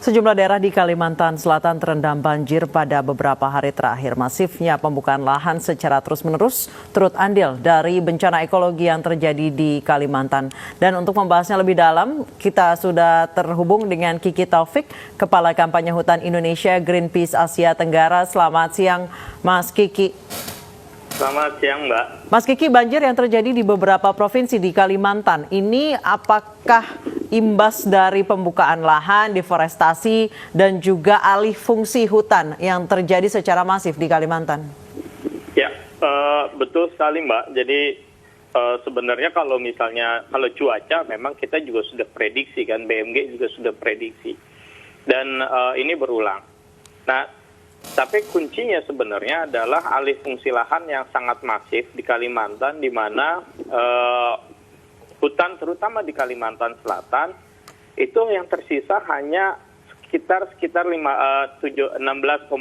Sejumlah daerah di Kalimantan Selatan terendam banjir pada beberapa hari terakhir. Masifnya pembukaan lahan secara terus-menerus turut andil dari bencana ekologi yang terjadi di Kalimantan. Dan untuk membahasnya lebih dalam, kita sudah terhubung dengan Kiki Taufik, Kepala Kampanye Hutan Indonesia Greenpeace Asia Tenggara. Selamat siang, Mas Kiki. Selamat siang, Mbak. Mas Kiki, banjir yang terjadi di beberapa provinsi di Kalimantan, ini apakah imbas dari pembukaan lahan, deforestasi, dan juga alih fungsi hutan yang terjadi secara masif di Kalimantan? Ya, betul sekali, Mbak. Jadi sebenarnya kalau cuaca memang kita juga sudah prediksi kan, BMG juga sudah prediksi. Dan ini berulang. Nah, tapi kuncinya sebenarnya adalah alih fungsi lahan yang sangat masif di Kalimantan, di mana hutan terutama di Kalimantan Selatan itu yang tersisa hanya sekitar 16,4%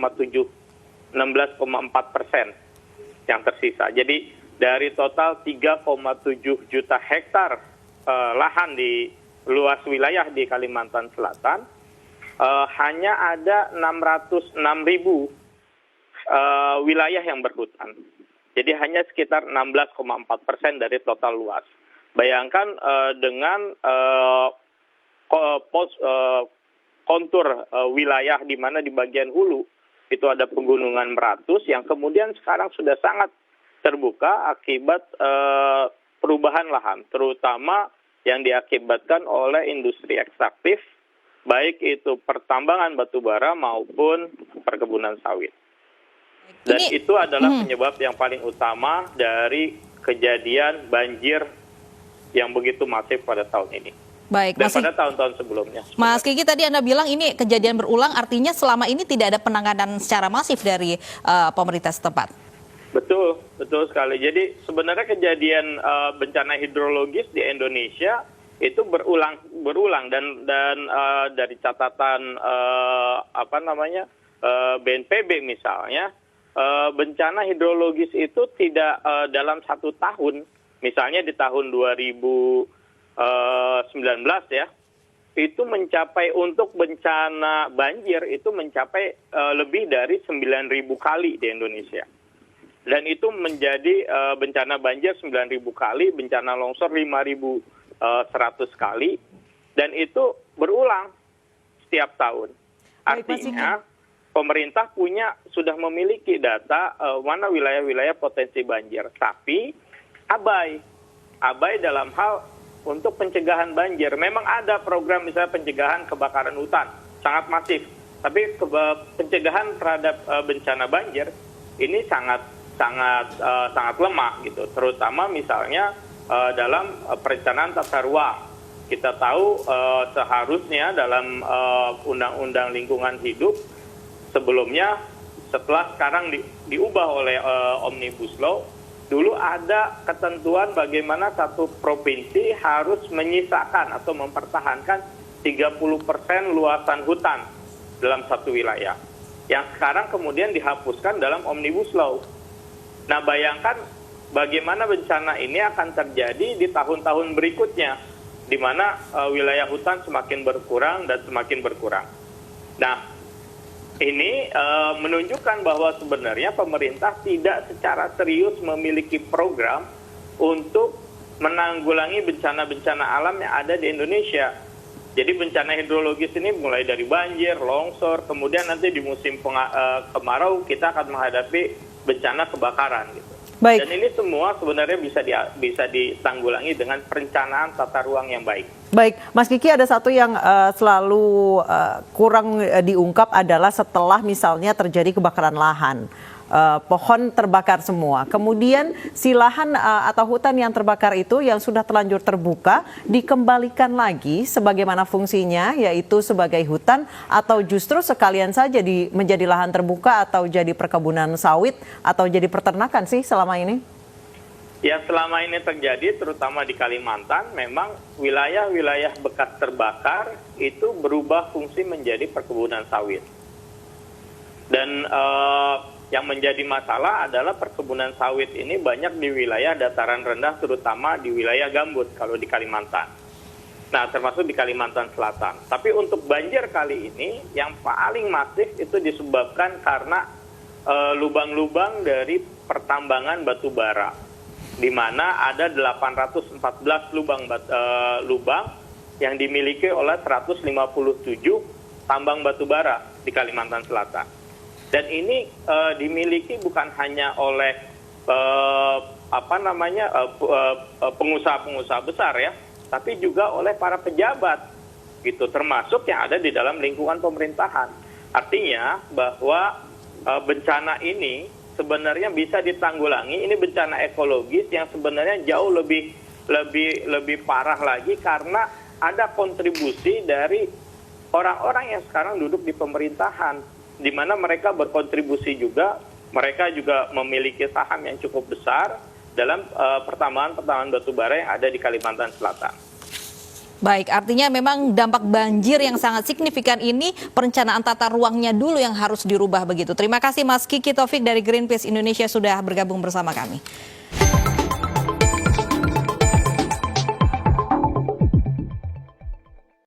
yang tersisa. Jadi dari total 3,7 juta hektar lahan di luas wilayah di Kalimantan Selatan, hanya ada 606.000 wilayah yang berhutan. Jadi hanya sekitar 16,4% dari total luas. Bayangkan dengan kontur wilayah di mana di bagian hulu itu ada pegunungan Meratus yang kemudian sekarang sudah sangat terbuka akibat perubahan lahan, terutama yang diakibatkan oleh industri ekstraktif, baik itu pertambangan batubara maupun perkebunan sawit. Dan itu adalah penyebab yang paling utama dari kejadian banjir yang begitu masif pada tahun ini. Baik, dan pada tahun-tahun sebelumnya. Mas Kiki, tadi Anda bilang ini kejadian berulang, artinya selama ini tidak ada penanganan secara masif dari pemerintah setempat. Betul sekali. Jadi sebenarnya kejadian bencana hidrologis di Indonesia itu berulang dan dari catatan BNPB misalnya, bencana hidrologis itu tidak dalam satu tahun. Misalnya di tahun 2019 ya, itu mencapai untuk bencana banjir itu mencapai lebih dari 9.000 kali di Indonesia. Dan itu menjadi bencana banjir 9.000 kali, bencana longsor 5.100 kali, dan itu berulang setiap tahun. Artinya pemerintah sudah memiliki data mana wilayah-wilayah potensi banjir, tapi abai dalam hal untuk pencegahan banjir. Memang ada program misalnya pencegahan kebakaran hutan, sangat masif. Tapi pencegahan terhadap bencana banjir ini sangat lemah gitu. Terutama misalnya dalam perencanaan tata ruang. Kita tahu seharusnya dalam Undang-Undang Lingkungan Hidup sebelumnya, setelah sekarang diubah oleh Omnibus Law, dulu ada ketentuan bagaimana satu provinsi harus menyisakan atau mempertahankan 30% luasan hutan dalam satu wilayah. Yang sekarang kemudian dihapuskan dalam Omnibus Law. Nah, bayangkan bagaimana bencana ini akan terjadi di tahun-tahun berikutnya, di mana wilayah hutan semakin berkurang dan semakin berkurang. Nah, ini menunjukkan bahwa sebenarnya pemerintah tidak secara serius memiliki program untuk menanggulangi bencana-bencana alam yang ada di Indonesia. Jadi bencana hidrologis ini mulai dari banjir, longsor, kemudian nanti di musim kemarau kita akan menghadapi bencana kebakaran gitu. Baik. Dan ini semua sebenarnya bisa ditanggulangi dengan perencanaan tata ruang yang baik. Baik, Mas Kiki, ada satu yang selalu kurang diungkap adalah setelah misalnya terjadi kebakaran lahan, pohon terbakar semua. Kemudian si lahan atau hutan yang terbakar itu yang sudah terlanjur terbuka dikembalikan lagi sebagaimana fungsinya, yaitu sebagai hutan, atau justru sekalian saja menjadi lahan terbuka atau jadi perkebunan sawit atau jadi peternakan sih selama ini? Ya, selama ini terjadi terutama di Kalimantan, memang wilayah-wilayah bekas terbakar itu berubah fungsi menjadi perkebunan sawit. Dan yang menjadi masalah adalah perkebunan sawit ini banyak di wilayah dataran rendah, terutama di wilayah gambut kalau di Kalimantan. Nah, termasuk di Kalimantan Selatan. Tapi untuk banjir kali ini yang paling masif itu disebabkan karena lubang-lubang dari pertambangan batu bara, di mana ada 814 lubang yang dimiliki oleh 157 tambang batu bara di Kalimantan Selatan. Dan ini dimiliki bukan hanya oleh pengusaha-pengusaha besar ya, tapi juga oleh para pejabat gitu, termasuk yang ada di dalam lingkungan pemerintahan. Artinya bahwa bencana ini sebenarnya bisa ditanggulangi. Ini bencana ekologis yang sebenarnya jauh lebih parah lagi karena ada kontribusi dari orang-orang yang sekarang duduk di pemerintahan, di mana mereka berkontribusi juga, mereka juga memiliki saham yang cukup besar dalam pertambangan batu bara yang ada di Kalimantan Selatan. Baik, artinya memang dampak banjir yang sangat signifikan ini perencanaan tata ruangnya dulu yang harus dirubah begitu. Terima kasih Mas Kiki Taufik dari Greenpeace Indonesia sudah bergabung bersama kami.